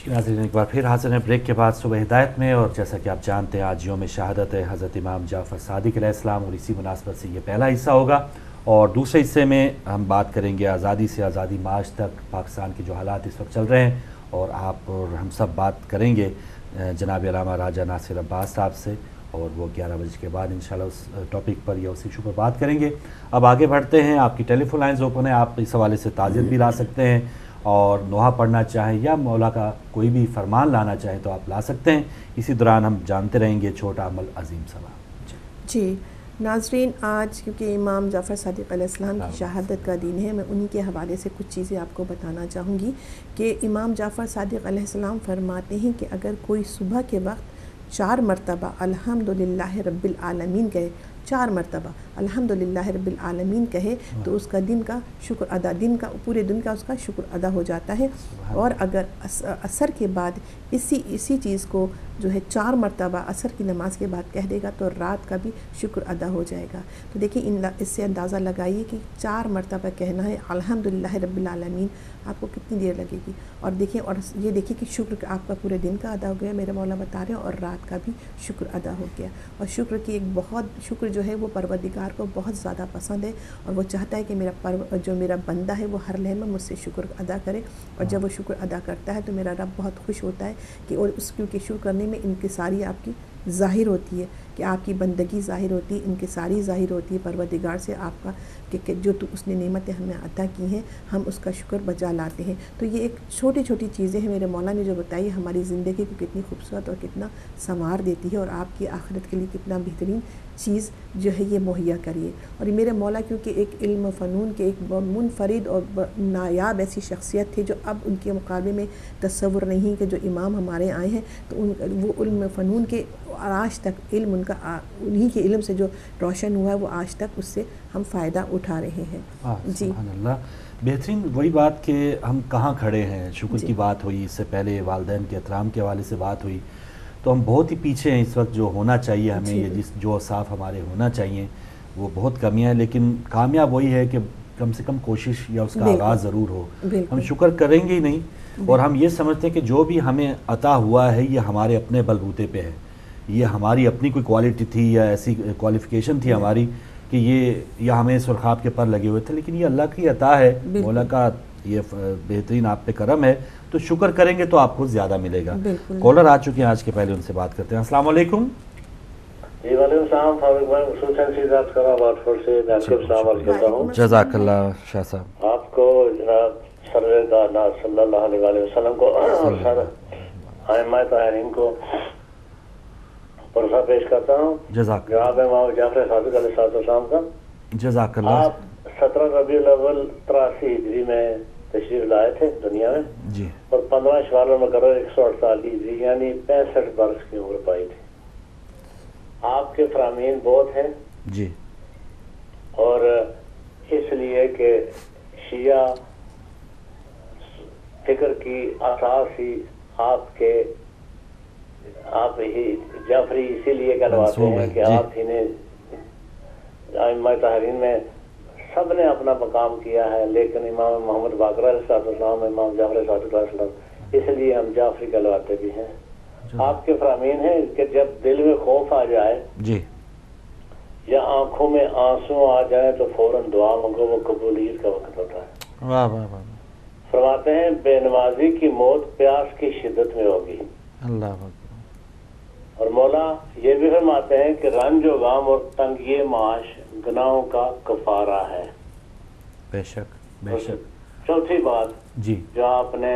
नाज़रीन एक बार फिर हाज़िर हैं ब्रेक के बाद सुबह हिदायत में। और जैसा कि आप जानते हैं आज यौम शहादत है हज़रत इमाम जाफ़र सादिक़ अलैहिस्सलाम, और इसी मुनासबत से ये पहला हिस्सा होगा। और दूसरे हिस्से में हम बात करेंगे आज़ादी से आज़ादी मार्च तक पाकिस्तान के जो हालात इस वक्त चल रहे हैं, और आप और हम सब बात करेंगे जनाब अल्लामा राजा नासिर अब्बास साहब से, और वो 11 बजे के बाद इंशाल्लाह उस टॉपिक पर या उस इशू पर बात करेंगे। अब आगे बढ़ते हैं, आपकी टेलीफोन लाइन्स ओपन है, आप इस हवाले से ताज़ियत भी ला सकते हैं, और नोहा पढ़ना चाहें या मौला का कोई भी फरमान लाना चाहें तो आप ला सकते हैं। इसी दौरान हम जानते रहेंगे छोटा अमल अजीम सवाब। जी नाज़रीन, आज क्योंकि इमाम जाफ़र सादिक़ अलैहिस्सलाम की शहादत का दिन है, मैं उन्हीं के हवाले से कुछ चीज़ें आपको बताना चाहूँगी कि इमाम जाफ़र सादिक़ अलैहिस्सलाम फरमाते हैं कि अगर कोई सुबह के वक्त 4 मरतबा अल्हम्दुलिल्लाह रब्बिल आलमीन कहे, 4 मरतबा अल्हम्दुलिल्लाह रब्बिल आलमीन कहे तो उसका दिन का शुक्र अदा, पूरे दिन का उसका शुक्र अदा हो जाता है। और अगर असर के बाद इसी चीज़ को जो है 4 मरतबा असर की नमाज के बाद कह देगा तो रात का भी शुक्र अदा हो जाएगा। तो देखिए इससे अंदाज़ा लगाइए कि 4 मरतबा कहना है अल्हम्दुलिल्लाह रब्बिल आलमीन, आपको कितनी देर लगेगी। और देखिए, और ये देखिए कि शुक्र आपका पूरे दिन का अदा हो गया, मेरे मौला बता रहे हैं, और रात का भी शुक्र अदा हो गया। और शुक्र की एक बहुत शुक्र जो है वो परवरदिगार को बहुत ज़्यादा पसंद है, और वो चाहता है कि मेरा बंदा है वो हर लम्हे में मुझसे शुक्र अदा करे। और जब वो शुक्र अदा करता है तो मेरा रब बहुत खुश होता है कि और क्योंकि शुक्र करने में इंकिसारी आपकी ज़ाहिर होती है, कि आपकी बंदगी ज़ाहिर होती है, इंकिसारी ज़ाहिर होती है परवरदिगार से आपका कि जो उसने नेमतें हमें अता की हैं हम उसका शुक्र बजा लाते हैं। तो ये एक छोटी छोटी चीज़ें हैं मेरे मौला ने जो बताई, हमारी ज़िंदगी को कितनी खूबसूरत और कितना संवार देती है, और आपकी आखिरत के लिए कितना बेहतरीन चीज़ जो है ये मुहैया करिए। और ये मेरे मौला क्योंकि एक इल्म फ़नून के एक मुनफरिद और नायाब ऐसी शख्सियत थी जो अब उनके मुकाबले में तस्वुर नहीं कि जो इमाम हमारे आए हैं तो वो इल्म फ़नून के आज तक इल्म उनका उन्हीं के इल्म से जो रोशन हुआ है वो आज तक उससे हम फ़ायदा उठा रहे हैं। जी सुभान अल्लाह, बेहतरीन। वही बात कि हम कहाँ खड़े हैं, शुक्र की बात हुई, इससे पहले वालिदैन के एहतराम के हवाले से बात हुई, तो हम बहुत ही पीछे हैं इस वक्त। जो होना चाहिए हमें, ये जो औसाफ हमारे होना चाहिए वो बहुत कमियाँ हैं, लेकिन कामयाब वही है कि कम से कम कोशिश या उसका आगाज़ ज़रूर हो। हम शुक्र करेंगे ही नहीं, और हम ये समझते हैं कि जो भी हमें अता हुआ है ये हमारे अपने बलबूते पे है, ये हमारी अपनी कोई क्वालिटी थी या ऐसी क्वालिफ़िकेशन थी हमारी कि ये हमें सुरखाब के पर लगे हुए थे, लेकिन ये अल्लाह की अता है, मौला का ये बेहतरीन आप पे करम है, तो शुक्र करेंगे तो आपको ज़्यादा मिलेगा। कॉलर आ चुके हैं आज के, पहले उनसे बात करते हैं। अस्सलाम वालेकुम। जी वालेकुम सलाम, फारूक भाई हुसैन से बात कर रहा हूं, वाटफोर्ड से। मैं आपको सलाम अर्ज़ करता हूं। जज़ाकल्लाह शाह साहब। आपको जनाब सरदार सल्लल्लाहु अलैहि वसल्लम को और सर आइम्मा ताहिरीन को परसा पेश करता हूं। जनाब इमाम जाफर सादिक़ अलैहिस्सलाम का जज़ाकल्लाह। आप 17 रबीउल अव्वल 83 हिजरी में तशरीफ लाए थे दुनिया में जी, और 15 शवाल मुकर्रर 148 हिजरी यानी 65 बरस की उम्र पाई थी। आपके फरामीन बहुत हैं जी, और इसलिए कि शिया फिक्र की असास ही आप ही जाफरी इसीलिए कहलवाते हैं कि आप ही ने आइम्मा ताहिरीन में सब ने अपना मकाम किया है, लेकिन इमाम मोहम्मद बाक़र अलैहिस्सलाम, इमाम जाफर सादिक़ अलैहिस्सलाम, इसलिए हम जाफरी कहलवाते भी हैं। आपके फरामीन हैं कि जब दिल में खौफ आ जाए जी, या आंखों में आंसू आ जाए तो फौरन दुआ मांगो, वो कबूलियत का वक्त होता है। वाह वाह वाह। फरमाते हैं बेनमाजी की मौत प्यास की शिद्दत में होगी। अल्लाह। और मौला ये भी फरमाते हैं कि रंज व गम और तंगिए माश गुनाहों का कफारा है। बेशक बेशक। चौथी बात जी जो आपने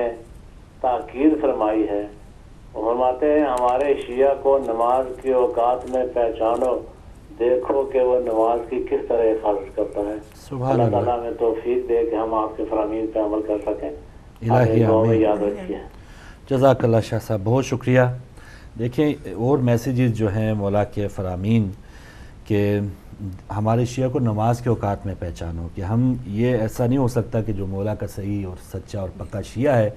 ताकीद फरमाई है, वो फरमाते हैं हमारे शिया को नमाज की औकात में पहचानो, देखो कि वो नमाज की किस तरह हिफाजत करता है। अल्लाह ताला हमें तौफीक दे कि हम आपके फरामीन पे अमल कर सकें। इलाही आमीन। याद रखिए। जज़ाकल्लाह शाह साहब, बहुत शुक्रिया। देखिए, और मैसेजेस जो हैं मौला के फरामीन के, हमारे शिया को नमाज के औकात में पहचानो, कि हम ये ऐसा नहीं हो सकता कि जो मौला का सही और सच्चा और पक्का शिया है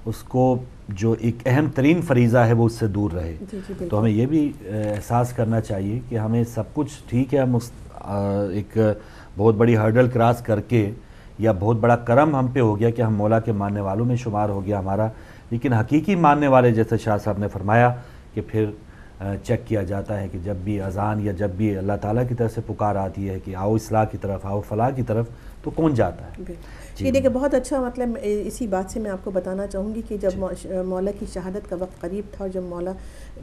उसको जो एक अहम तरीन फरीज़ा है वो उससे दूर रहे। तो हमें ये भी एहसास करना चाहिए कि हमें सब कुछ ठीक है, हम एक बहुत बड़ी हर्डल क्रॉस करके या बहुत बड़ा करम हम पे हो गया कि हम मौला के मानने वालों में शुमार हो गया हमारा, لیکن حقیقی ماننے والے جیسے شاہ صاحب نے فرمایا کہ پھر چیک کیا جاتا ہے کہ جب بھی اذان یا جب بھی اللہ تعالیٰ کی طرف سے پکار آتی ہے کہ آؤ اصلاح کی طرف، آؤ فلاح کی طرف، تو کون جاتا ہے؟ یہ دیکھیں بہت اچھا، مطلب اسی بات سے میں آپ کو بتانا چاہوں گی کہ جب مولا کی شہادت کا وقت قریب تھا، اور جب مولا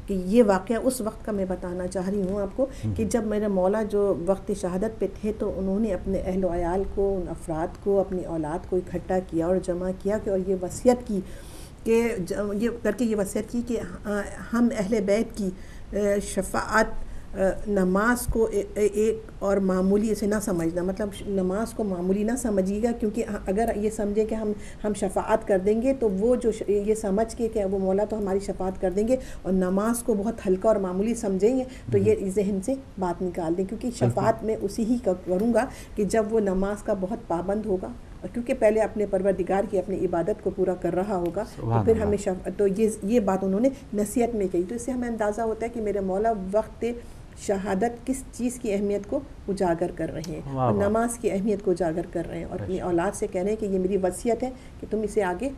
کہ یہ واقعہ اس وقت کا میں بتانا چاہ رہی ہوں آپ کو کہ جب میرے مولا جو وقت شہادت پہ تھے تو انہوں نے اپنے اہل و عیال کو، ان افراد کو، اپنی اولاد کو اکٹھا کیا اور جمع کیا اور یہ وصیت کی کہ یہ کر کے یہ وصیت کی کہ ہم اہل بیت کی شفاعت نماز کو ایک اور معمولی اسے نہ سمجھنا، مطلب نماز کو معمولی نہ سمجھیے گا، کیونکہ اگر یہ سمجھے کہ ہم شفاعت کر دیں گے تو وہ جو یہ سمجھ کے کہ وہ مولا تو ہماری شفاعت کر دیں گے اور نماز کو بہت ہلکا اور معمولی سمجھیں گے، تو یہ ذہن سے بات نکال دیں، کیونکہ شفاعت میں اسی ہی کروں گا کہ جب وہ نماز کا بہت پابند ہوگا، کیونکہ پہلے اپنے پروردگار کی اپنی عبادت کو پورا کر رہا ہوگا، تو پھر ہمیں تو یہ بات انہوں نے نصیحت میں کہی، تو اس سے ہمیں اندازہ ہوتا ہے کہ میرے مولا وقت شہادت کس چیز کی اہمیت کو اجاگر کر رہے ہیں اور نماز کی اہمیت کو اجاگر کر رہے ہیں، اور اپنی اولاد سے کہہ رہے ہیں کہ یہ میری وصیت ہے کہ تم اسے آگے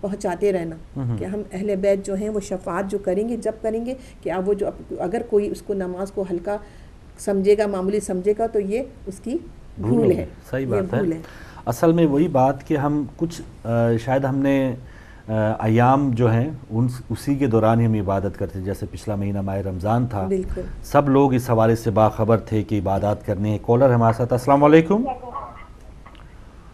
پہنچاتے رہنا، کہ ہم اہل بیت جو ہیں وہ شفاعت جو کریں گے، جب کریں گے کہ اب وہ جو اگر کوئی اس کو نماز کو ہلکا سمجھے گا، معمولی سمجھے گا، تو یہ اس کی بھول ہے۔ صحیح بات ہے۔ اصل میں وہی بات کہ ہم کچھ شاید ہم نے ایام جو ہیں اسی کے دوران ہی ہم عبادت کرتے، جیسے پچھلا مہینہ ماہ رمضان تھا، سب لوگ اس حوالے سے باخبر تھے کہ عبادات کرنے ہیں۔ کالر ہمارے ساتھ، السلام علیکم۔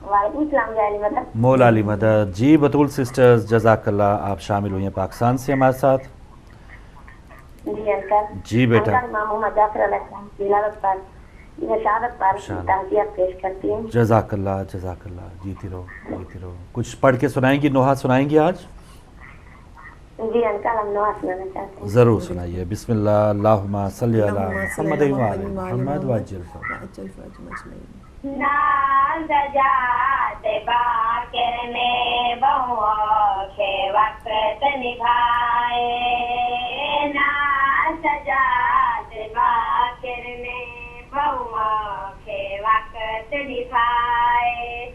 وعلیکم السلام جی، علی مدد۔ مولا علی مدد جی، بطول سسٹرز جزاک اللہ، آپ شامل ہوئی ہیں پاکستان سے ہمارے ساتھ۔ جی انکل، جی بیٹا، امام محمد جعفر علیہ السلام کی ولادت پر شہادت پر تعزیت پیش کرتی ہوں۔ جزاک اللہ، جزاک اللہ، جیتی رہو جیتی رہو۔ کچھ پڑھ کے سنائیں گی، نوحہ سنائیں گی آج؟ جی انکل، ہم نوحہ سنانا چاہتے ہیں۔ ضرور سنائیے۔ بسم اللہ، اللہم صلی علی محمد وعلی محمد وعجل ناز جات باکر نے بہو کے وقت نبھائے، ناز جات باکر نے بہو کے وقت نبھائے،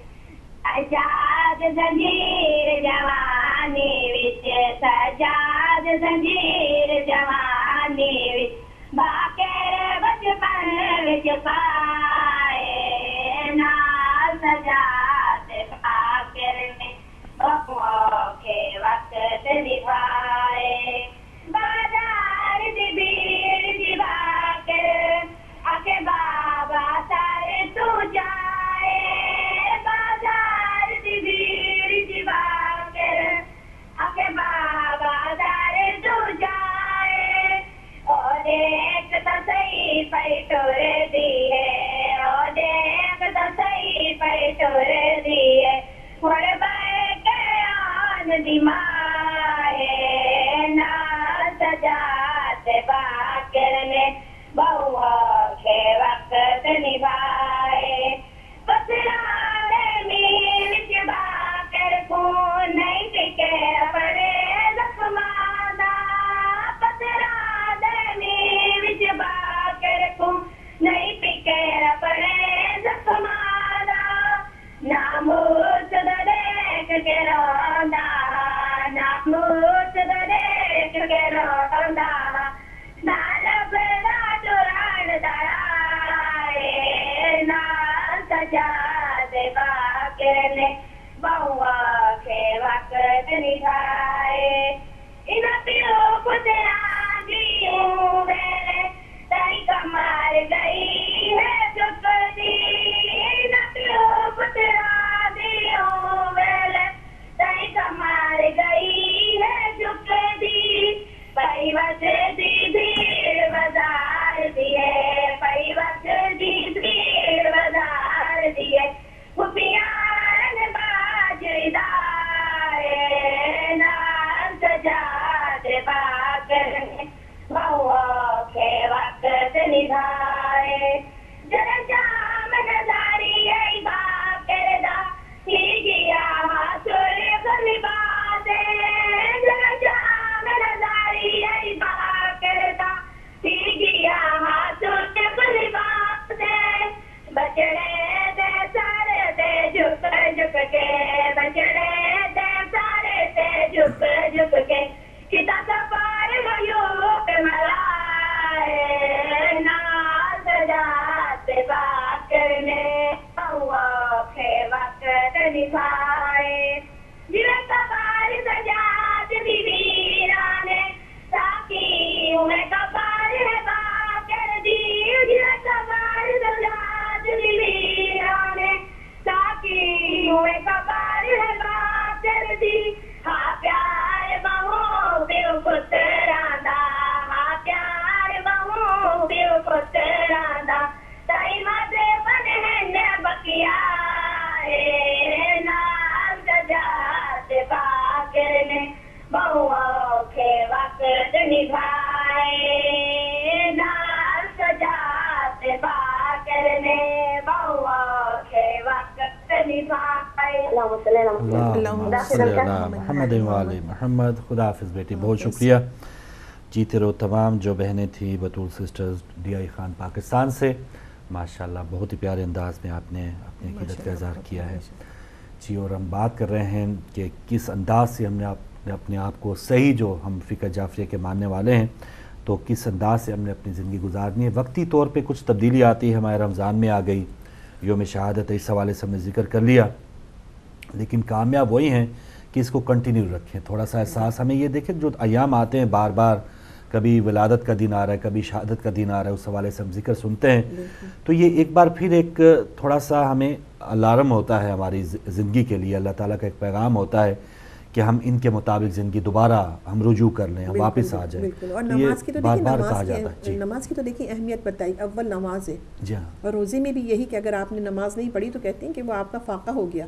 سجاد زنجیر جوانی وچ، سجاد زنجیر جوانی وچ، باکر بچپن وچ پائے، نال سجاد باکر نے بہو کے وقت نبھائے، بازار دی بھیڑ دی باکر آکے بابا سارے تو جائے، بازار دی بھیڑ دی باکر آکے بابا سارے تو جائے، او دیکھ تو صحیح پیٹور دی ہے، او دیکھ تو صحیح پیٹور دی ہے، ہر بے کے آن دی مائے، نال سجاد باکر نے بہو کے وقت نبھائے، پسرانے میل کے باکر کو نہیں ٹکے پڑے زخمانا، پسرانے میل کے باکر کو نہیں ٹکے پڑے زخمانا، ناموس دیکھ کے رونا، ناموس دیکھ کے رونا، نالب چوران دارائے، نال سجاد باکر نے بہو کے وقت نبھائے، ان پیو پترا دیوں ویلے تری کمار گئی ہے چپ دی، ان پیو پترا دیوں ویلے تری کمار گئی ہے چپ دی، پئی وقت دی بھیڑ بازار دیے، پئی وقت دی بھیڑ بازار دیے، پھپھیان باجری دارے، نال سجاد باکر نے بہو کے وقت نبھائے، جرا شام نظاری ای باکر دا ہی گیا حاصل غلباتے، جرا شام نظاری ای باکر دا ہی گیا حاصل غلباتے، بچڑے دے سارے تے جھک جھک کے، بچڑے دے سارے تے جھک نبھائے ناز سجات با کرنے بہوا کے وقت نبھائے. اللہم صلی علی محمد وعلی محمد. خدا حافظ بیٹی, بہت شکریہ. جیتے رہو تمام جو بہنیں تھیں بطول sisters D I Khan Pakistan سے, ماشاءاللہ بہت ہی پیارے انداز میں آپ نے اپنی عقیدت کا اظہار کیا ہے جی. اور ہم بات کر رہے ہیں کہ کس انداز سے ہم نے اپنے آپ کو صحیح, جو ہم فقہ جعفریہ کے ماننے والے ہیں, تو کس انداز سے ہم نے اپنی زندگی گزارنی ہے. وقتی طور پہ کچھ تبدیلی آتی ہے, ہمارے رمضان میں آ گئی, یوم شہادت, اس حوالے سے ہم نے ذکر کر لیا, لیکن کامیاب وہی ہیں کہ اس کو کنٹینیو رکھیں. تھوڑا سا احساس ہمیں یہ دیکھیں, جو ایام آتے ہیں بار بار, کبھی ولادت کا دن آ رہا ہے, کبھی شہادت کا دن آ رہا ہے, اس حوالے سے ہم ذکر سنتے ہیں, تو یہ ایک بار پھر ایک تھوڑا سا ہمیں الارم ہوتا ہے ہماری زندگی کے لیے. اللہ تعالیٰ کا ایک پیغام ہوتا ہے کہ ہم ان کے مطابق زندگی دوبارہ ہم رجوع کر لیں, ہم واپس آ جائیں. اور نماز کی تو بار دیکھیں, بار کہا جاتا ہے. نماز کی تو دیکھیں اہمیت بتائی, اول نماز ہے. جی ہاں, اور روزے میں بھی یہی کہ اگر آپ نے نماز نہیں پڑھی تو کہتے ہیں کہ وہ آپ کا فاقہ ہو گیا.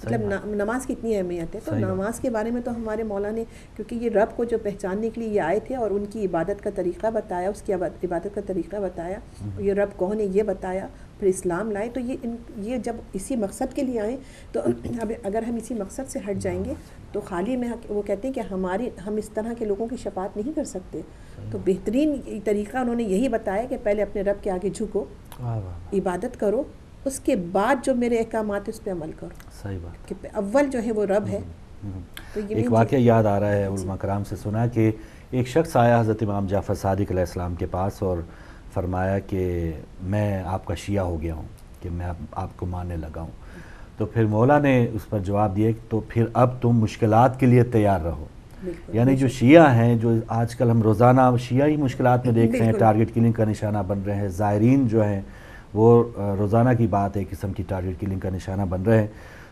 مطلب نماز کی اتنی اہمیت ہے. تو نماز کے بارے میں تو ہمارے مولا نے, کیونکہ یہ رب کو جو پہچاننے کے لیے یہ آئے تھے اور ان کی عبادت کا طریقہ بتایا, اس کی عبادت کا طریقہ بتایا, یہ رب کون ہے یہ بتایا, پھر اسلام لائے. تو یہ جب اسی مقصد کے لیے آئیں, تو اب اگر ہم اسی مقصد سے ہٹ جائیں گے تو خالی میں, وہ کہتے ہیں کہ ہم اس طرح کے لوگوں کی شفاعت نہیں کر سکتے. تو بہترین طریقہ انہوں نے یہی بتایا کہ پہلے اپنے رب کے آگے جھکو, عبادت کرو, اس کے بعد جو میرے احکامات اس پہ عمل کرو. صحیح بات. کہ اول جو ہے وہ رب ہے. تو ایک واقعہ یاد آ رہا ہے, علماء کرام سے سنا کہ ایک شخص آیا حضرت امام جعفر صادق علیہ السلام کے پاس اور فرمایا کہ میں آپ کا شیعہ ہو گیا ہوں, کہ میں آپ کو ماننے لگا ہوں. تو پھر مولا نے اس پر جواب دیا کہ تو پھر اب تم مشکلات کے لیے تیار رہو. یعنی جو شیعہ ہیں, جو آج کل ہم روزانہ شیعہ ہی مشکلات میں دیکھ رہے ہیں, ٹارگٹ کلنگ کا نشانہ بن رہے ہیں, زائرین جو ہیں وہ روزانہ کی بات ہے قسم کی ٹارگٹ کلنگ کا نشانہ بن رہے ہیں.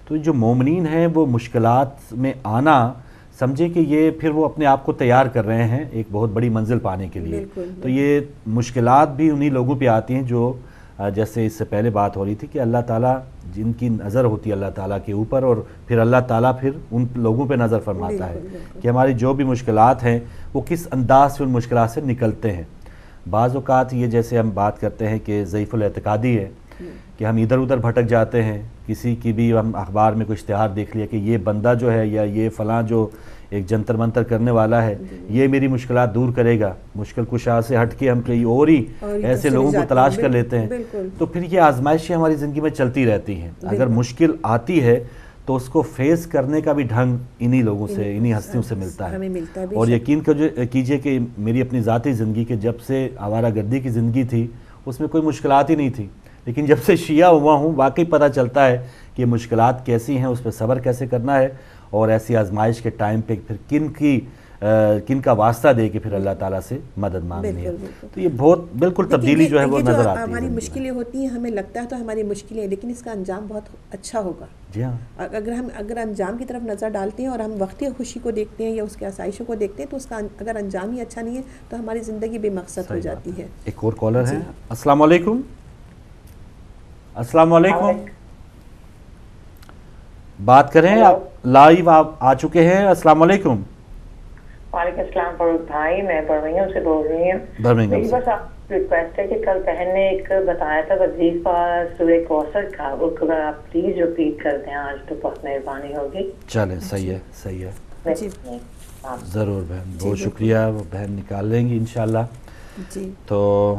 تو جو مومنین ہیں وہ مشکلات میں آنا سمجھے کہ یہ پھر وہ اپنے آپ کو تیار کر رہے ہیں ایک بہت بڑی منزل پانے کے لیے. تو یہ مشکلات بھی انہی لوگوں پہ آتی ہیں جو, جیسے اس سے پہلے بات ہو رہی تھی کہ اللہ تعالیٰ جن کی نظر ہوتی ہے اللہ تعالیٰ کے اوپر, اور پھر اللہ تعالیٰ پھر ان لوگوں پہ نظر فرماتا ہے کہ ہماری جو بھی مشکلات ہیں وہ کس انداز سے ان مشکلات سے نکلتے ہیں. بعض اوقات یہ جیسے ہم بات کرتے ہیں کہ ضعیف الاعتقادی ہے کہ ہم ادھر ادھر بھٹک جاتے ہیں, کسی کی بھی ہم اخبار میں کوئی اشتہار دیکھ لیا کہ یہ بندہ جو ہے یا یہ فلاں جو ایک جنتر منتر کرنے والا ہے یہ میری مشکلات دور کرے گا, مشکل کشا سے ہٹ کے ہم کئی اور ہی ایسے لوگوں کو تلاش کر لیتے ہیں. تو پھر یہ آزمائشیں ہماری زندگی میں چلتی رہتی ہیں. اگر مشکل آتی ہے تو اس کو فیس کرنے کا بھی ڈھنگ انہی لوگوں سے, انہی ہستیوں سے ملتا ہے. اور یقین کیجئے کہ میری اپنی ذاتی زندگی کے جب سے آوارہ گردی کی زندگی تھی اس میں کوئی مشکلات ہی نہیں تھی, لیکن جب سے شیعہ ہوا ہوں واقعی پتہ چلتا ہے کہ مشکلات کیسی ہیں, اس پہ صبر کیسے کرنا ہے, اور ایسی آزمائش کے ٹائم پہ پھر کن کا واسطہ دے کے پھر اللہ تعالیٰ سے مدد مانگنی ہے. تو یہ بہت بالکل تبدیلی جو ہے وہ نظر آتی ہے. ہماری مشکلیں ہوتی ہیں, ہمیں لگتا ہے تو ہماری مشکلیں, لیکن اس کا انجام بہت اچھا ہوگا. جی ہاں, اگر انجام کی طرف نظر ڈالتے ہیں اور ہم وقتی خوشی کو دیکھتے ہیں یا اس کے آسائشوں کو دیکھتے ہیں, تو اس کا اگر انجام ہی اچھا نہیں ہے تو ہماری زندگی بے مقصد ہو جاتی ہے. ایک اور کالر ہے. السلام علیکم. السلام علیکم, بات کریں آپ, لائیو آپ آ چکے ہیں. السلام علیکم. وعلیکم السلام فاروق بھائی, میں برمنگھم سے بول رہی ہوں. میری بس آپ ریکویسٹ ہے کہ کل بہن نے ایک بتایا تھا وظیفہ سورہ کوثر کا, وہ اگر آپ پلیز ریپیٹ کر دیں آج تو بہت مہربانی ہوگی. چلیں, صحیح ہے, صحیح ہے, ضرور بہن, بہت شکریہ. وہ بہن نکال لیں گی انشاءاللہ. تو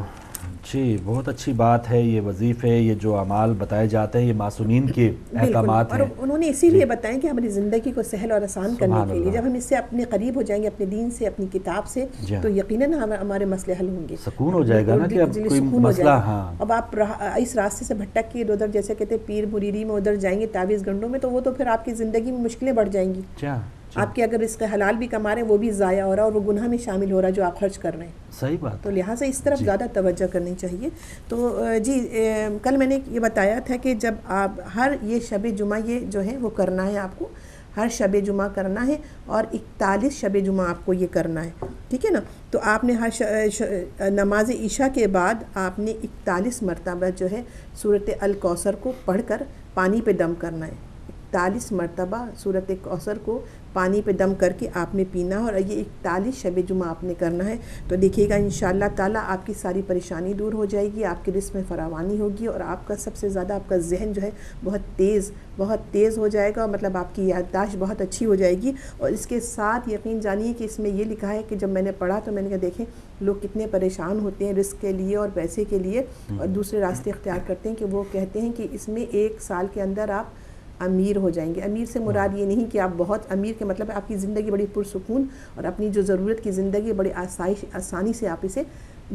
جی بہت اچھی بات ہے. یہ وظیفے, یہ جو اعمال بتائے جاتے ہیں یہ معصومین کے احکامات ہیں, اور انہوں نے اسی لیے بتائیں کہ ہماری زندگی کو سہل اور آسان کرنے کے لیے. جب ہم اس سے اپنے قریب ہو جائیں گے, اپنے دین سے, اپنی کتاب سے, تو یقیناً ہمارے مسئلے حل ہوں گے. سکون ہو جائے گا نا کہ اب کوئی مسئلہ. ہاں, اب آپ اس راستے سے بھٹک کے ادھر جیسے کہتے ہیں پیر مریدی میں ادھر جائیں گے, تعویذ گنڈوں میں, تو وہ تو پھر آپ کی زندگی میں مشکلیں بڑھ جائیں گی. آپ کے اگر رزق حلال بھی کما رہے ہیں وہ بھی ضائع ہو رہا ہے, اور وہ گناہ میں شامل ہو رہا ہے جو آپ خرچ کر رہے ہیں. صحیح بات. تو لہٰذا اس طرف زیادہ توجہ کرنی چاہیے. تو جی کل میں نے یہ بتایا تھا کہ جب آپ ہر یہ شب جمعہ یہ جو ہے وہ کرنا ہے, آپ کو ہر شب جمعہ کرنا ہے, اور 41 شب جمعہ آپ کو یہ کرنا ہے, ٹھیک ہے نا. تو آپ نے ہر نماز عشاء کے بعد آپ نے 41 مرتبہ جو ہے سورۃ الکوثر کو پڑھ کر پانی پہ دم کرنا ہے. 41 مرتبہ سورۃ کوثر کو پانی پہ دم کر کے آپ نے پینا ہے، اور یہ 41 شب جمعہ آپ نے کرنا ہے. تو دیکھیے گا انشاءاللہ تعالیٰ آپ کی ساری پریشانی دور ہو جائے گی، آپ کے رزق میں فراوانی ہوگی، اور آپ کا سب سے زیادہ آپ کا ذہن جو ہے بہت تیز ہو جائے گا، مطلب آپ کی یادداشت بہت اچھی ہو جائے گی. اور اس کے ساتھ یقین جانیے کہ اس میں یہ لکھا ہے کہ جب میں نے پڑھا تو میں نے کہا دیکھیں لوگ کتنے پریشان ہوتے ہیں رزق کے لیے اور پیسے کے لیے، اور دوسرے راستے اختیار کرتے ہیں، کہ وہ کہتے ہیں کہ اس میں 1 سال کے اندر آپ امیر ہو جائیں گے. امیر سے مراد یہ نہیں کہ آپ بہت امیر کے مطلب آپ کی زندگی بڑی پرسکون اور اپنی جو ضرورت کی زندگی بڑی آسانی سے آپ اسے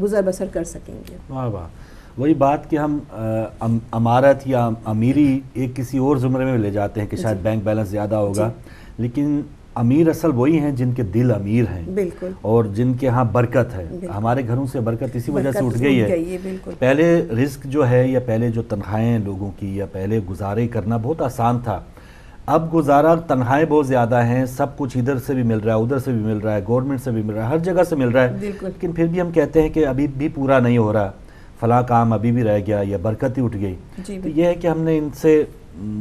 گزر بسر کر سکیں گے. واہ واہ، وہی بات کہ ہم امارت یا امیری ایک کسی اور زمرے میں لے جاتے ہیں کہ شاید بینک بیلنس زیادہ ہوگا، لیکن امیر اصل وہی ہیں جن کے دل امیر ہیں، بالکل، اور جن کے ہاں برکت ہے. ہمارے گھروں سے برکت اسی وجہ سے اٹھ گئی ہے. پہلے رزق جو ہے یا پہلے جو تنخواہیں لوگوں کی یا پہلے گزارے کرنا بہت آسان تھا. اب گزارا تنخواہیں بہت زیادہ ہیں، سب کچھ ادھر سے بھی مل رہا ہے، ادھر سے بھی مل رہا ہے، گورنمنٹ سے بھی مل رہا ہے، ہر جگہ سے مل رہا ہے، لیکن پھر بھی ہم کہتے ہیں کہ ابھی بھی پورا نہیں ہو رہا، فلاں کام ابھی بھی رہ گیا یا برکت ہی اٹھ گئی. تو یہ ہے کہ ہم نے ان سے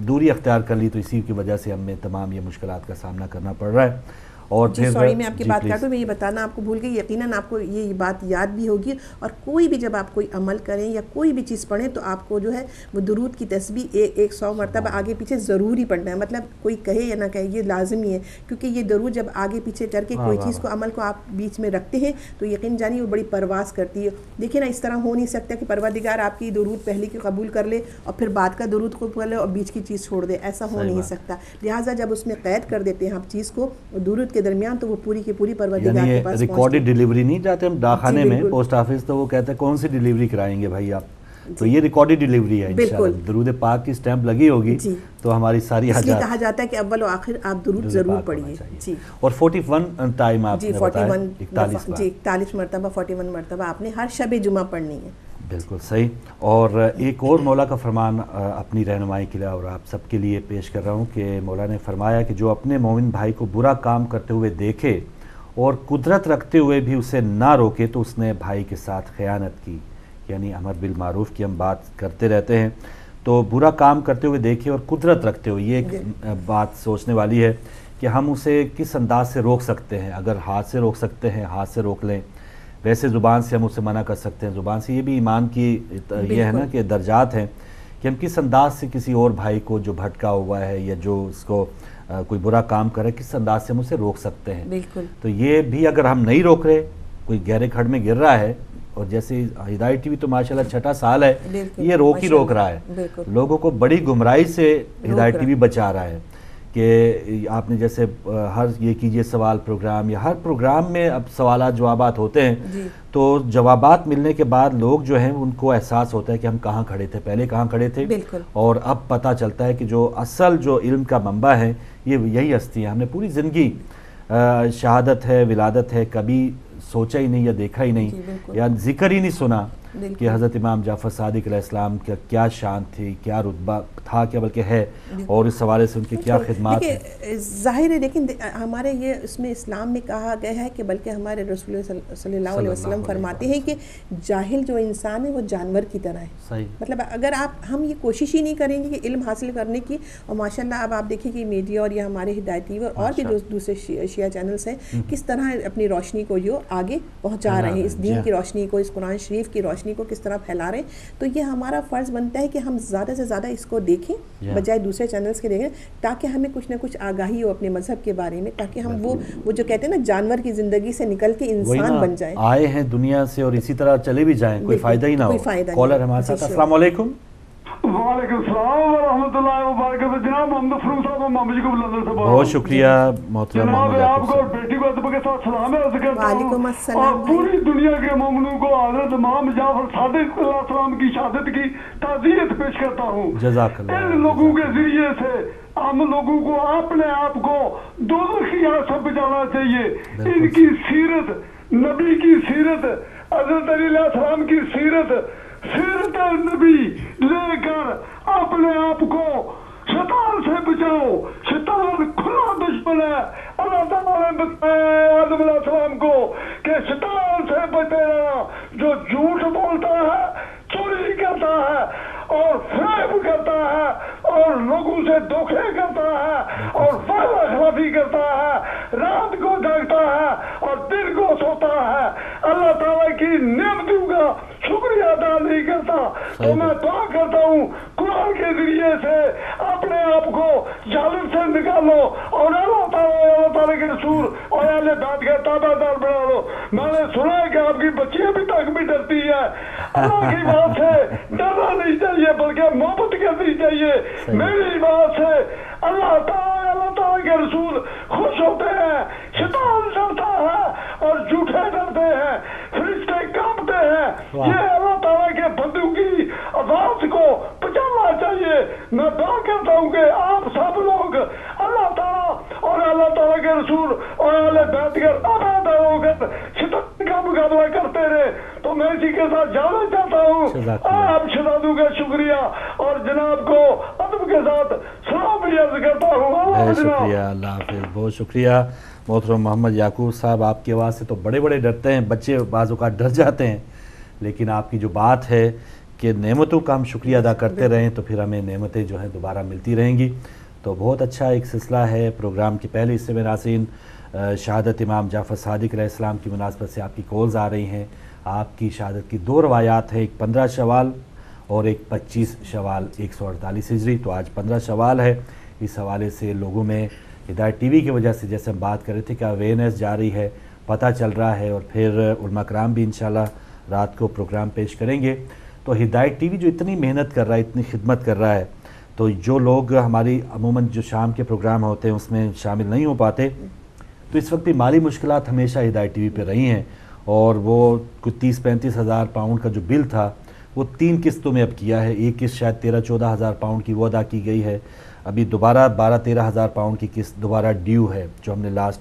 دوری اختیار کر لی، تو اسی کی وجہ سے ہمیں تمام یہ مشکلات کا سامنا کرنا پڑ رہا ہے. اور سوری میں آپ کی بات کر دوں، میں یہ بتانا آپ کو بھول گئی، یقیناً آپ کو یہ بات یاد بھی ہوگی. اور کوئی بھی جب آپ کوئی عمل کریں یا کوئی بھی چیز پڑھیں تو آپ کو جو ہے وہ درود کی تسبیح 100 مرتبہ آگے پیچھے ضروری پڑھنا ہے. مطلب کوئی کہے یا نہ کہے یہ لازمی ہے، کیونکہ یہ درود جب آگے پیچھے کر کے کوئی چیز کو عمل کو آپ بیچ میں رکھتے ہیں تو یقین جانیے وہ بڑی پرواز کرتی ہے. دیکھیں نا، اس طرح ہو نہیں سکتا کہ پروردگار آپ کی درود پہلے کی قبول کر لے اور پھر بعد کا درود قبول کر لے اور بیچ کی چیز چھوڑ دے، ایسا ہو نہیں سکتا. لہٰذا جب اس میں قید کر دیتے ہیں آپ چیز کو درود کے درمیان تو وہ پوری کی پوری پروردگار کے پاس ریکارڈڈ ڈیلیوری نہیں جاتے ہم ڈاکخانے میں پوسٹ آفس، تو وہ کہتے ہیں کون سی ڈیلیوری کرائیں گے بھائی آپ، تو یہ ریکارڈڈ ڈیلیوری ہے انشاءاللہ. درود پاک کی سٹیمپ لگی ہوگی تو ہماری ساری حاجات. اس لیے کہا جاتا ہے کہ اول و آخر آپ درود ضرور پڑھیے. جی، اور 41 ٹائم آپ نے بتایا، 41 مرتبہ 41 مرتبہ آپ نے ہر شب جمعہ پڑھنی ہے. بالکل صحیح. اور ایک اور مولا کا فرمان اپنی رہنمائی کے لیے اور آپ سب کے لیے پیش کر رہا ہوں کہ مولا نے فرمایا کہ جو اپنے مومن بھائی کو برا کام کرتے ہوئے دیکھے اور قدرت رکھتے ہوئے بھی اسے نہ روکے تو اس نے بھائی کے ساتھ خیانت کی. یعنی امر بالمعروف کی ہم بات کرتے رہتے ہیں، تو برا کام کرتے ہوئے دیکھے اور قدرت رکھتے ہوئے، یہ ایک بات سوچنے والی ہے کہ ہم اسے کس انداز سے روک سکتے ہیں. اگر ہاتھ سے روک سکتے ہیں ہاتھ سے روک لیں، ویسے زبان سے ہم اسے منع کر سکتے ہیں زبان سے. یہ بھی ایمان کی یہ ہے نا کہ درجات ہیں کہ ہم کس انداز سے کسی اور بھائی کو جو بھٹکا ہوا ہے یا جو اس کو کوئی برا کام کرے کس انداز سے ہم اسے روک سکتے ہیں. بالکل. تو یہ بھی اگر ہم نہیں روک رہے، کوئی گہرے کھڈ میں گر رہا ہے، اور جیسے ہدایت ٹی وی تو ماشاءاللہ 6واں سال ہے، یہ روک ہی روک رہا ہے، لوگوں کو بڑی گمراہی سے ہدایت ٹی وی بچا رہا ہے. کہ آپ نے جیسے ہر یہ کیجئے سوال پروگرام یا ہر پروگرام میں اب سوالات جوابات ہوتے ہیں، تو جوابات ملنے کے بعد لوگ جو ہیں ان کو احساس ہوتا ہے کہ ہم کہاں کھڑے تھے، پہلے کہاں کھڑے تھے، اور اب پتہ چلتا ہے کہ جو اصل جو علم کا منبع ہے یہ یہی ہستی ہے. ہم نے پوری زندگی شہادت ہے، ولادت ہے، کبھی سوچا ہی نہیں یا دیکھا ہی نہیں یا ذکر ہی نہیں سنا کہ حضرت امام جعفر صادق علیہ السلام کا کیا شان تھی، کیا رتبہ تھا، کیا بلکہ ہے، اور اس حوالے سے ان کی کیا خدمات ہیں. ظاہر ہے لیکن ہمارے یہ اس میں اسلام میں کہا گیا ہے کہ بلکہ ہمارے رسول صلی اللہ علیہ وسلم فرماتے ہیں کہ جاہل جو انسان ہے وہ جانور کی طرح ہے. مطلب اگر ہم یہ کوشش ہی نہیں کریں گے کہ علم حاصل کرنے کی، اور ماشاءاللہ اب آپ دیکھیں کہ میڈیا اور یہ ہمارے ہدایت ٹی وی اور بھی دوسرے شیعہ چینلز ہیں کس طرح اپنی روشنی کو جو آگے پہنچا رہے ہیں، اس دین کی روشنی کو، اس قرآن شریف کی روشنی کو کس طرح پھیلا رہے ہیں. تو یہ ہمارا فرض بنتا ہے کہ ہم زیادہ سے زیادہ اس کو دیکھیں بجائے دوسرے چینلز کے دیکھیں، تاکہ ہمیں کچھ نہ کچھ آگاہی ہو اپنے مذہب کے بارے میں، تاکہ ہم وہ جو کہتے ہیں نا جانور کی زندگی سے نکل کے انسان بن جائیں. آئے ہیں دنیا سے اور اسی طرح چلے بھی جائیں، کوئی فائدہ ہی نہ ہو. کالر ہمارے ساتھ. السلام علیکم. وعلیکم السلام ورحمۃ اللہ وبرکاتہ. جناب محمد فروغ صاحب محمد جی کو لندن سے بہت شکریہ محترم محمد. آپ کو اور بیٹی کو ادب کے ساتھ سلام عرض کرتا ہوں، اور پوری دنیا کے مومنوں کو حضرت امام جعفر صادق علیہ السلام کی شہادت کی تعزیت پیش کرتا ہوں. جزاک اللہ. ان لوگوں کے ذریعے سے ہم لوگوں کو اپنے آپ کو دوزخ کی آگ سے بچانا چاہیے. ان کی سیرت، نبی کی سیرت، حضرت علی علیہ السلام کی سیرت، سیرت نبی لے کر اپنے آپ کو شیطان سے بچاؤ. شیطان کھلا دشمن ہے. اللہ تعالیٰ نے بتایا آدم علیہ السلام کو کہ شیطان سے بچے رہنا، جو جھوٹ بولتا ہے، چوری کرتا ہے اور فریب کرتا ہے اور لوگوں سے دھوکے کرتا ہے اور वादा खिलाफी करता है, रात को जागता है और दिन को सोता है, अल्लाह ताला की नेमतों का शुक्रिया अदा नहीं करता। तो मैं दुआ करता हूँ कुरान के जरिए से अपने आप को जालिम से निकालो और अल्लाह ताला के रसूल और अहले बैत के ताबेदार बना लो। मैंने सुना है कि आपकी बच्ची अभी तक भी डरती है। अल्लाह की बात से डरना नहीं चाहिए बल्कि मोहब्बत करनी चाहिए। मेरी बात से अल्लाह ताला के रसूल खुश होते हैं, शैतान डरता है और झूठे डरते हैं, फरिश्ते कांपते हैं। ये अल्लाह ताला के बंदों की आवाज को पहचानना चाहिए। मैं दुआ करता हूँ कि आप सब लोग अल्लाह ताला और अल्लाह ताला के रसूल और अहले बैत के ताबेदार होकर शैतान का मुकाबला करते रहे। तो मैं इसी के साथ जाना चाहता हूँ। आप शहजादों का शुक्रिया और जनाब को अदब के साथ सलाम भी अर्ज करता हूँ। शुक्रिया, अल्लाह हाफिज़, बहुत शुक्रिया मोहतरम मोहम्मद याकूब साहब। आपकी आवाज़ से तो बड़े बड़े डरते हैं बच्चे, बाज़ औक़ात डर जाते हैं, लेकिन आपकी जो बात है कि नेमतों का हम शुक्रिया अदा करते रहें तो फिर हमें नेमतें जो हैं दोबारा मिलती रहेंगी। तो बहुत अच्छा एक सिलसिला है। प्रोग्राम के पहले हिस्से में नाज़रीन शहादत इमाम जाफ़र सादिक अलैहिस्सलाम की मुनासबत से आपकी कॉल्स आ रही हैं। आपकी शहादत की 2 रवायात हैं, एक 15 शवाल और एक 25 शवाल 148 हिजरी। तो आज 15 शवाल है। इस हवाले से लोगों में हिदायत टीवी की वजह से, जैसे हम बात कर रहे थे, कि अवेयरनेस जारी है, पता चल रहा है और फिर उलमा कराम भी इंशाल्लाह रात को प्रोग्राम पेश करेंगे। तो हिदायत टीवी जो इतनी मेहनत कर रहा है, इतनी खिदमत कर रहा है, तो जो लोग हमारी अमूमन जो शाम के प्रोग्राम होते हैं उसमें शामिल नहीं हो पाते, तो इस वक्त भी माली मुश्किलात हमेशा हिदायत टीवी पे रही हैं। और वो कुछ 30-35 हज़ार पाउंड का जो बिल था वो 3 किस्तों में अब किया है। एक किस्त शायद 13-14 हज़ार पाउंड की वो अदा की गई है। अभी दोबारा 12-13 हज़ार पाउंड की किस्त दोबारा ड्यू है, जो हमने लास्ट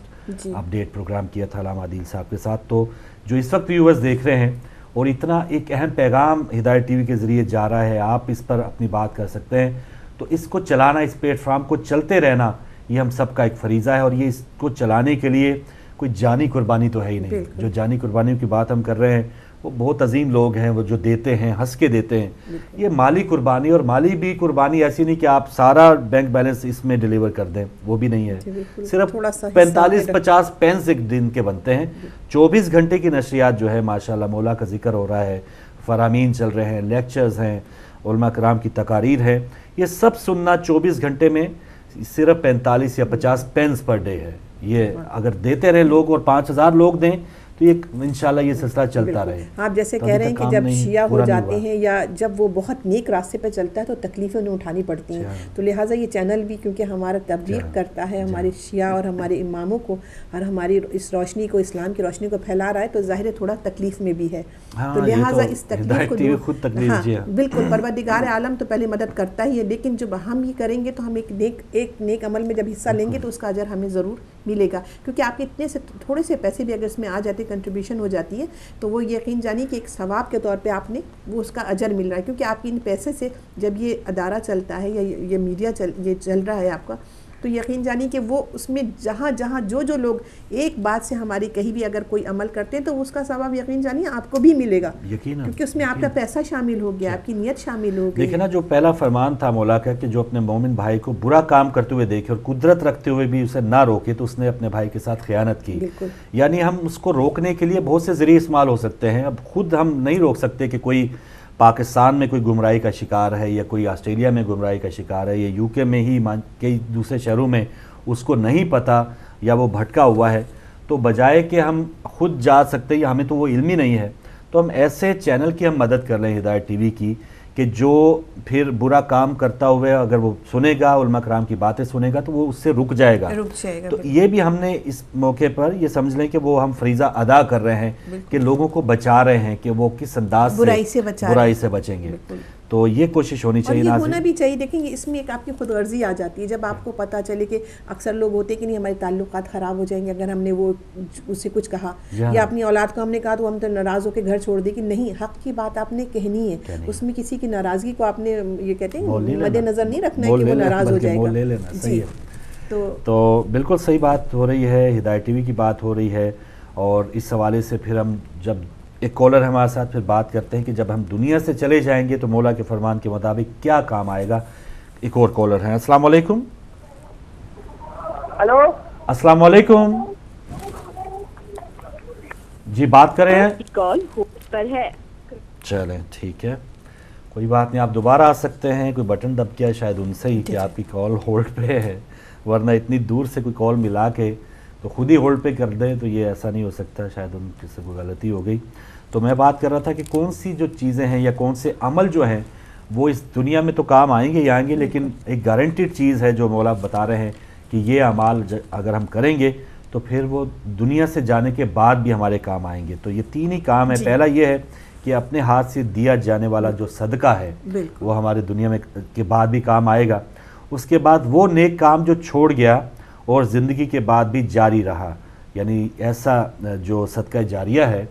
अपडेट प्रोग्राम किया था अलामा आदिल साहब के साथ। तो जो इस वक्त व्यूअर्स देख रहे हैं और इतना एक अहम पैगाम हिदायत टीवी के ज़रिए जा रहा है, आप इस पर अपनी बात कर सकते हैं। तो इसको चलाना, इस प्लेटफार्म को चलते रहना, ये हम सब का एक फरीज़ा है। और ये इसको चलाने के लिए कोई जानी कुर्बानी तो है ही नहीं। जो जानी कुर्बानियों की बात हम कर रहे हैं वो बहुत अजीम लोग हैं, वो जो देते हैं, हंस के देते हैं। ये माली कुर्बानी, और माली भी कुर्बानी ऐसी नहीं कि आप सारा बैंक बैलेंस इसमें डिलीवर कर दें, वो भी नहीं है। सिर्फ 45-50 पेंस एक दिन के बनते हैं। 24 घंटे की नशरियात जो है माशाल्लाह मौला का जिक्र हो रहा है, फरामीन चल रहे हैं, लेक्चर्स हैं, उलमा कराम की तकारीर है, ये सब सुनना 24 घंटे में सिर्फ 45 या 50 पेंस पर डे है। ये अगर देते रहे लोग और 5000 लोग दें तो ये इंशाल्लाह ये सिलसिला चलता रहे। आप जैसे कह रहे हैं कि जब शिया हो जाते हैं या जब वो बहुत नेक रास्ते पे चलता है तो तकलीफ़ें उन्हें उठानी पड़ती हैं। तो लिहाजा ये चैनल भी क्योंकि हमारा तबलीग करता है, हमारे शिया और हमारे इमामों को और हमारी इस रोशनी को, इस्लाम की रोशनी को फैला रहा है, तो ज़ाहिर है थोड़ा तकलीफ़ में भी है। तो लिहाजा इस तकलीफ को खुद तकलीफ बिल्कुल परवरदिगार आलम तो पहले मदद करता ही है, लेकिन जब हम ये करेंगे तो हम एक नेक अमल में जब हिस्सा लेंगे तो उसका अजर हमें ज़रूर मिलेगा। क्योंकि आपके इतने से थोड़े से पैसे भी अगर इसमें आ जाते, कंट्रीब्यूशन हो जाती है, तो वो यकीन जानिए कि एक सवाब के तौर पे आपने वो उसका अजर मिल रहा है। क्योंकि आपके इन पैसे से जब ये अदारा चलता है या ये मीडिया ये चल रहा है आपका, तो यकीन जानिए कि वो उसमें जहाँ जहाँ जो लोग एक बात से हमारी कहीं भी अगर कोई अमल करते हैं तो उसका सवाब यकीन जानिए आपको भी मिलेगा, क्योंकि उसमें आपका पैसा शामिल हो गया, आपकी नियत शामिल हो गई। देखिए ना, जो पहला फरमान था मौला का कि जो अपने मोमिन भाई को बुरा काम करते हुए देखे और कुदरत रखते हुए भी उसे ना रोके, तो उसने अपने भाई के साथ खयानत की। यानी हम उसको रोकने के लिए बहुत से ज़रिए इस्तेमाल हो सकते हैं। अब खुद हम नहीं रोक सकते कि कोई पाकिस्तान में कोई गुमराही का शिकार है या कोई ऑस्ट्रेलिया में गुमराही का शिकार है या यूके में ही कई दूसरे शहरों में उसको नहीं पता या वो भटका हुआ है, तो बजाय कि हम खुद जा सकते या हमें तो वो इल्म ही नहीं है, तो हम ऐसे चैनल की हम मदद कर रहे हैं हिदायत टीवी की, कि जो फिर बुरा काम करता हुए अगर वो सुनेगा, उलमा कराम की बातें सुनेगा, तो वो उससे रुक जाएगा। तो ये भी हमने इस मौके पर ये समझ लें कि वो हम फरीज़ा अदा कर रहे हैं कि लोगों को बचा रहे हैं कि वो किस अंदाज से बुराई से बचेंगे। तो ये कोशिश होनी चाहिए, और ये होना भी चाहिए। देखेंगे इसमें एक आपकी खुदगर्जी आ जाती है जब आपको पता चले कि अक्सर लोग होते हैं कि नहीं हमारे ताल्लुकात ख़राब हो जाएंगे अगर हमने वो उससे कुछ कहा या अपनी औलाद को हमने कहा तो हम तो नाराज़ होकर घर छोड़ दे, कि नहीं, हक़ की बात आपने कहनी है, उसमें किसी की नाराज़गी को आपने ये कहते हैं मद्देनज़र नहीं रखना है कि वो नाराज़ हो जाएगा। जी, तो बिल्कुल सही बात हो रही है, हिदायत टीवी की बात हो रही है। और इस हवाले से फिर हम जब एक कॉलर हमारे साथ फिर बात करते हैं कि जब हम दुनिया से चले जाएंगे तो मौला के फरमान के मुताबिक क्या काम आएगा। एक और कॉलर है। अस्सलाम वालेकुम। हेलो, अस्सलाम वालेकुम जी, बात कर रहे हैं? कॉल पर है। चलें ठीक है, कोई बात नहीं, आप दोबारा आ सकते हैं। कोई बटन दब गया शायद उनसे ही कि आपकी कॉल होल्ड पे है, वरना इतनी दूर से कोई कॉल मिला के तो खुद ही होल्ड पे कर दे तो ये ऐसा नहीं हो सकता, शायद उनकी से कोई गलती हो गई। तो मैं बात कर रहा था कि कौन सी जो चीज़ें हैं या कौन से अमल जो हैं वो इस दुनिया में तो काम आएंगे ही आएंगे, लेकिन एक गारंटीड चीज़ है जो मौला बता रहे हैं कि ये अमाल अगर हम करेंगे तो फिर वो दुनिया से जाने के बाद भी हमारे काम आएंगे। तो ये तीन ही काम है। पहला ये है कि अपने हाथ से दिया जाने वाला जो सदका है वो हमारे दुनिया में के बाद भी काम आएगा। उसके बाद वो नेक काम जो छोड़ गया और ज़िंदगी के बाद भी जारी रहा, यानी ऐसा जो सदका जारिया है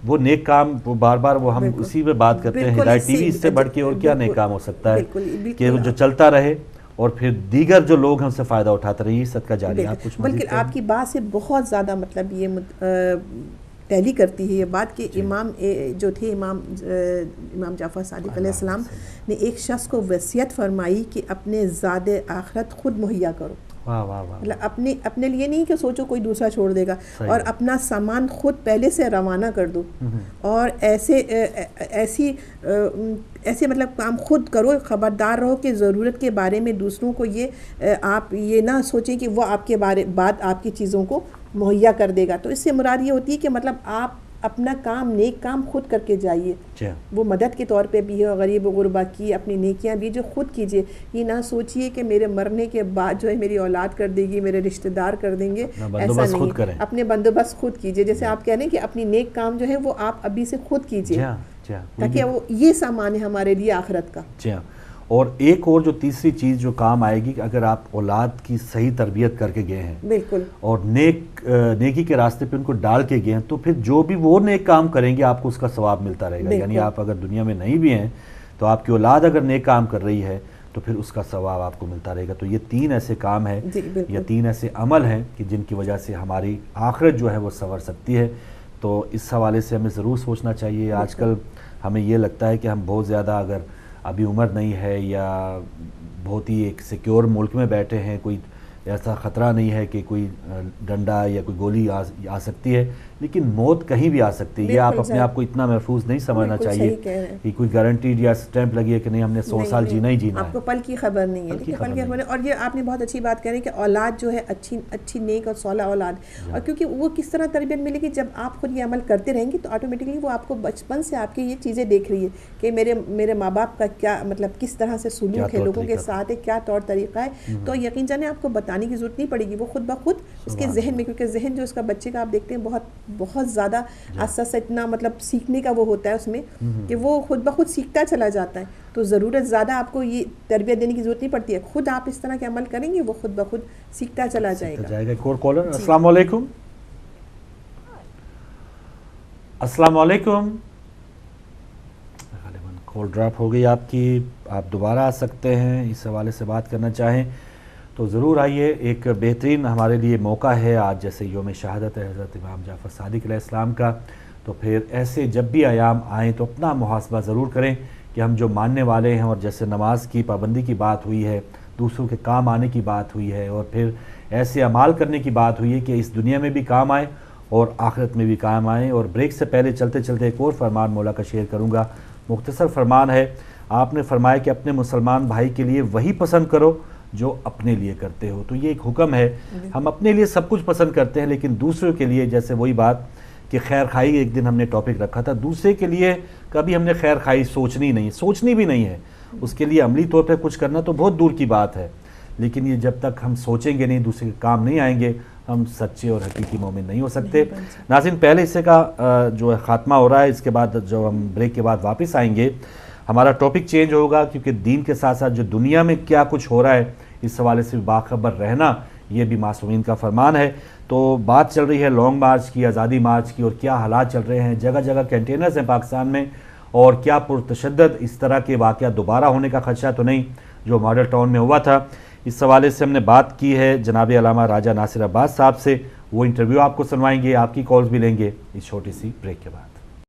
वो नेक काम, वो बार बार वो हम उसी पे बात करते हैं। हिदायत टीवी इससे बढ़ के और क्या नेक काम हो सकता है कि वो जो चलता रहे और फिर दीगर जो लोग हैं उससे फ़ायदा उठाते रहे, सदका जारिया। आप कुछ बल्कि आपकी बात से बहुत ज़्यादा मतलब ये टैली करती है ये बात कि इमाम जो थे इमाम जाफ़र सादिक़ अलैहिस्सलाम ने एक शख्स को वसीयत फरमाई कि अपने ज़ादे आखिरत खुद मुहैया करो। वाह वाह वाह। मतलब अपने लिए नहीं कि सोचो कोई दूसरा छोड़ देगा, और अपना सामान खुद पहले से रवाना कर दो और ऐसे मतलब काम खुद करो। ख़बरदार रहो कि ज़रूरत के बारे में दूसरों को आप ये ना सोचें कि वो आपके बाद आपकी चीज़ों को मुहैया कर देगा। तो इससे मुराद ये होती है कि मतलब आप अपना काम, नेक काम खुद करके जाइए। वो मदद के तौर पे भी है, गरीब गुरबा की अपनी नेकियां भी जो खुद कीजिए। ये ना सोचिए कि मेरे मरने के बाद जो है मेरी औलाद कर देगी, मेरे रिश्तेदार कर देंगे, ऐसा नहीं। अपने बंदोबस्त खुद कीजिए। जैसे आप कह रहे हैं कि अपनी नेक काम जो है वो आप अभी से खुद कीजिए, ताकि वो ये सामान है हमारे लिए आखिरत का। और एक और जो तीसरी चीज़ जो काम आएगी कि अगर आप औलाद की सही तरबियत करके गए हैं बिल्कुल और नेकी के रास्ते पे उनको डाल के गए हैं, तो फिर जो भी वो नेक काम करेंगे आपको उसका सवाब मिलता रहेगा। यानी आप अगर दुनिया में नहीं भी हैं तो आपकी औलाद अगर नेक काम कर रही है तो फिर उसका सवाब आपको मिलता रहेगा। तो ये तीन ऐसे काम हैं या तीन ऐसे अमल हैं कि जिनकी वजह से हमारी आखिरत जो है वो संवर सकती है। तो इस हवाले से हमें ज़रूर सोचना चाहिए। आजकल हमें ये लगता है कि हम बहुत ज़्यादा अगर अभी उम्र नहीं है या बहुत ही एक सिक्योर मुल्क में बैठे हैं, कोई ऐसा ख़तरा नहीं है कि कोई डंडा या कोई गोली आ सकती है, लेकिन मौत कहीं भी आ सकती है। ये आप अपने आप को इतना महफूज नहीं समझना चाहिए कि कोई गारंटीड या स्टैंप लगी है कि नहीं हमने 100 साल जीना ही जीना है। आपको पल की खबर नहीं है, देखिए पल की खबर। और ये आपने बहुत अच्छी बात करी कि औलाद जो है अच्छी नेक और सौला औलाद, और क्योंकि वो किस तरह तरबियत मिलेगी जब आप खुद ये अमल करते रहेंगे तो ऑटोमेटिकली वो आपको बचपन से आपकी ये चीज़ें देख रही है कि मेरे माँ बाप का क्या मतलब किस तरह से सुलूक है लोगों के साथ, है क्या तौर तरीका है। तो यकीन जाने आपको बताने की ज़रूरत नहीं पड़ेगी, वो खुद ब खुद उसके जहन में, क्योंकि जहन जो उसका बच्चे का आप देखते हैं बहुत ज़्यादा आस्ता से इतना मतलब सीखने का वो होता है उसमें कि वो खुद ब खुद सीखता चला जाता है। तो ज़रूरत ज़्यादा आपको ये तरबियत देने की ज़रूरत नहीं पड़ती है, खुद आप इस तरह के अमल करेंगे वो खुद ब खुद सीखता चला जाएगा। एक और कॉलर। अस्सलाम वालेकुम। अस्सलाम वालेकुम। कॉल ड्रॉप हो गई आपकी, आप दोबारा आ सकते हैं इस हवाले से बात करना चाहें तो ज़रूर आइए। एक बेहतरीन हमारे लिए मौका है आज, जैसे यौम शहादत है हज़रत इमाम जाफ़र सादिक़ अलैहिस्सलाम का, तो फिर ऐसे जब भी आयाम आएँ तो अपना मुहासबा ज़रूर करें कि हम जो मानने वाले हैं, और जैसे नमाज की पाबंदी की बात हुई है, दूसरों के काम आने की बात हुई है, और फिर ऐसे अमाल करने की बात हुई है कि इस दुनिया में भी काम आए और आखिरत में भी काम आए। और ब्रेक से पहले चलते चलते एक और फरमान मौला का शेयर करूँगा। मुख्तसर फरमान है, आपने फरमाया कि अपने मुसलमान भाई के लिए वही पसंद करो जो अपने लिए करते हो। तो ये एक हुक्म है, हम अपने लिए सब कुछ पसंद करते हैं लेकिन दूसरों के लिए, जैसे वही बात कि खैर खाई एक दिन हमने टॉपिक रखा था, दूसरे के लिए कभी हमने खैर खाई सोचनी भी नहीं है। उसके लिए अमली तौर पर कुछ करना तो बहुत दूर की बात है, लेकिन ये जब तक हम सोचेंगे नहीं, दूसरे के काम नहीं आएंगे, हम सच्चे और हकीकी मोमिन नहीं हो सकते। नाज़रीन, पहले हिस्से का जो है ख़ात्मा हो रहा है, इसके बाद जो हम ब्रेक के बाद वापस आएंगे हमारा टॉपिक चेंज होगा, क्योंकि दीन के साथ साथ जो दुनिया में क्या कुछ हो रहा है इस हवाले से बाखबर रहना ये भी मासूमीन का फरमान है। तो बात चल रही है लॉन्ग मार्च की, आज़ादी मार्च की, और क्या हालात चल रहे हैं, जगह जगह कंटेनर्स हैं पाकिस्तान में, और क्या पुरतशद्दद इस तरह के वाक़या दोबारा होने का खदशा तो नहीं जो मॉडल टाउन में हुआ था। इस हवाले से हमने बात की है जनाब अल्लामा राजा नासिर अब्बास साहब से, वो इंटरव्यू आपको सुनवाएंगे, आपकी कॉल्स भी लेंगे इस छोटी सी ब्रेक के बाद।